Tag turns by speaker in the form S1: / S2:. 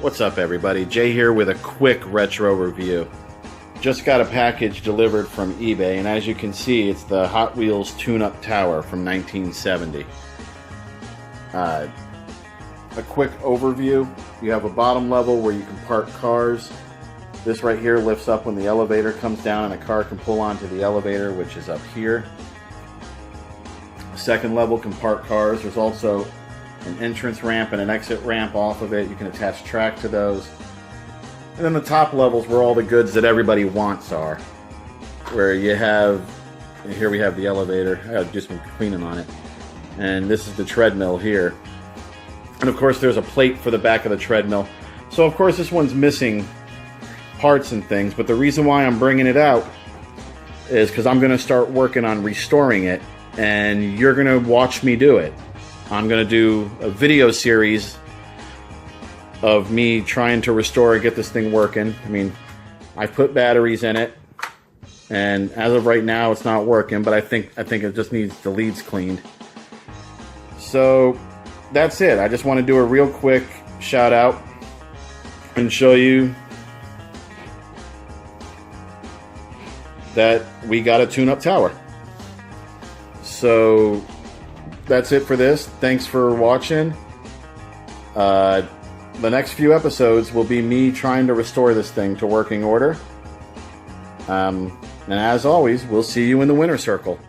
S1: What's up, everybody? Jay here with a quick retro review. Just got a package delivered from eBay, and as you can see, it's the Hot Wheels Tune-Up Tower from 1970. A quick overview. You have a bottom level where you can park cars. This right here lifts up when the elevator comes down, and a car can pull onto the elevator, which is up here. Second level can park cars. There's also an entrance ramp and an exit ramp off of it. You can attach track to those. And then the top levels where all the goods that everybody wants are. Where you have, and here we have the elevator. I've just been cleaning on it. And this is the treadmill here. And of course there's a plate for the back of the treadmill. So of course this one's missing parts and things, but the reason why I'm bringing it out is because I'm going to start working on restoring it, and you're going to watch me do it. I'm going to do a video series of me trying to restore and get this thing working. I mean, I've put batteries in it, and as of right now, it's not working, but I think it just needs the leads cleaned. So that's it. I just want to do a real quick shout out and show you that we got a tune-up tower. So that's it for this. Thanks for watching. The next few episodes will be me trying to restore this thing to working order. And as always, we'll see you in the winner circle.